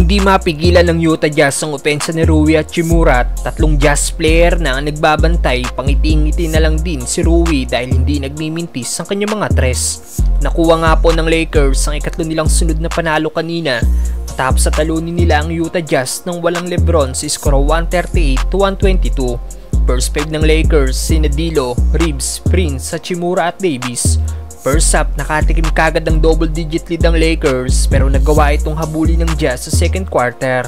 Hindi mapigilan ng Utah Jazz ang opensa ni Rui Hachimura at tatlong Jazz player na ang nagbabantay. Pangiti-ngiti na lang din si Rui dahil hindi nagmimintis ang kanyang mga tres. Nakuha nga po ng Lakers ang ikatlo nilang sunod na panalo kanina matapos sa talunin nila ang Utah Jazz nang walang Lebron sa skoro 138-122. First five ng Lakers sina D'Lo, Reeves, Prince, Hachimura at Davis. First up, nakatikim kagad ng double-digit lead ng Lakers pero nagawa itong habuli ng Jazz sa second quarter.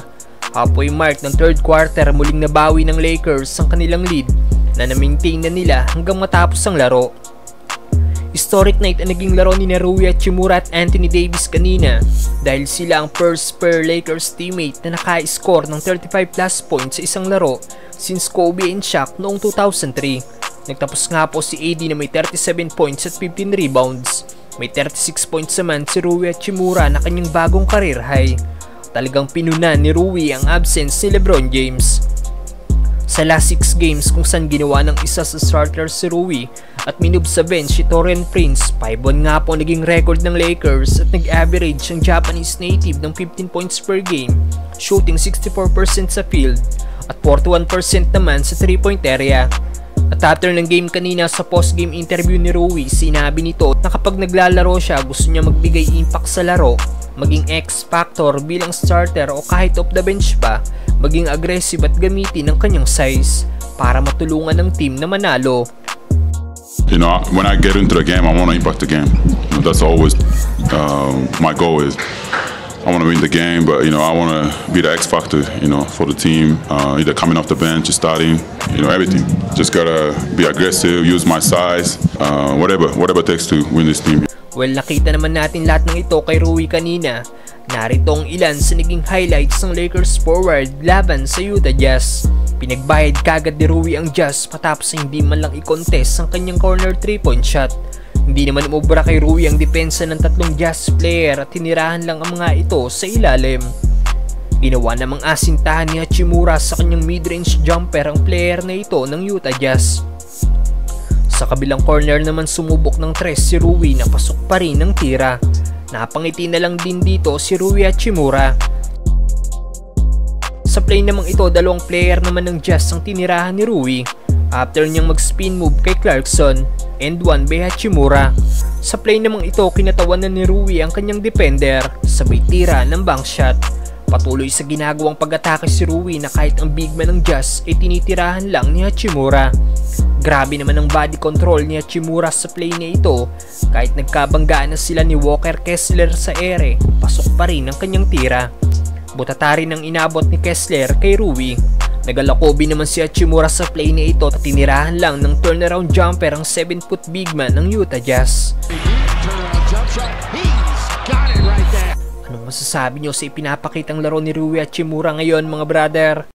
Halfway mark ng third quarter, muling nabawi ng Lakers ang kanilang lead na na-maintain na nila hanggang matapos ang laro. Historic night ang naging laro ni Rui Hachimura at Anthony Davis kanina dahil sila ang first pair Lakers teammate na naka-score ng 35 plus points sa isang laro since Kobe and Shaq noong 2003. Nagtapos nga po si AD na may 37 points at 15 rebounds. May 36 points naman si Rui Hachimura na kanyang bagong career high. Talagang pinunan ni Rui ang absence ni LeBron James. Sa last 6 games kung saan ginawa ng isa sa starters si Rui at minub sa bench si Taurean Prince, 5-1 nga po naging record ng Lakers at nag-average ang Japanese native ng 15 points per game, shooting 64% sa field at 41% naman sa 3-point area. At after ng game kanina sa post-game interview ni Rui, sinabi nito na kapag naglalaro siya gusto niya magbigay impact sa laro, maging X-factor bilang starter o kahit off the bench pa, maging aggressive at gamitin ang kanyang size para matulungan ng team na manalo. You know, when I get into the game, I want to impact the game. You know, that's always my goal is I want to win the game, but you know, I want to be the X factor, you know, for the team. Either coming off the bench, or starting, you know, everything. Just gotta be aggressive, use my size, whatever it takes to win this team. Well, nakita naman natin lahat ng ito kay Rui kanina. Narito ang ilan sa naging highlights ng Lakers forward laban sa Utah Jazz. Pinagbayad kagad ni Rui ang Jazz matapos hindi man lang i-contest ang kanyang corner 3-point shot. Hindi naman umubra kay Rui ang depensa ng tatlong Jazz player at tinirahan lang ang mga ito sa ilalim. Ginawa namang asintahan ni Hachimura sa kanyang mid-range jumper ang player na ito ng Utah Jazz. Sa kabilang corner naman sumubok ng tres si Rui na pasok pa rin ng tira. Napangiti na lang din dito si Rui Hachimura. Sa play namang ito, dalawang player naman ng Jazz ang tinirahan ni Rui after niyang mag-spin move kay Clarkson and one by Hachimura. Sa play namang ito, kinatawanan ni Rui ang kanyang defender sabay tira ng bank shot. Patuloy sa ginagawang pag-atake si Rui na kahit ang big man ng Jazz ay tinitirahan lang ni Hachimura. Grabe naman ang body control ni Hachimura sa play na ito. Kahit nagkabanggaan na sila ni Walker Kessler sa ere, pasok pa rin ang kanyang tira. Butatarin ang inabot ni Kessler kay Rui. Nagalakobi naman si Hachimura sa play na ito at tinirahan lang ng turnaround jumper ang 7-foot big man ng Utah Jazz. Anong masasabi nyo sa ipinapakitang laro ni Rui Hachimura ngayon mga brother?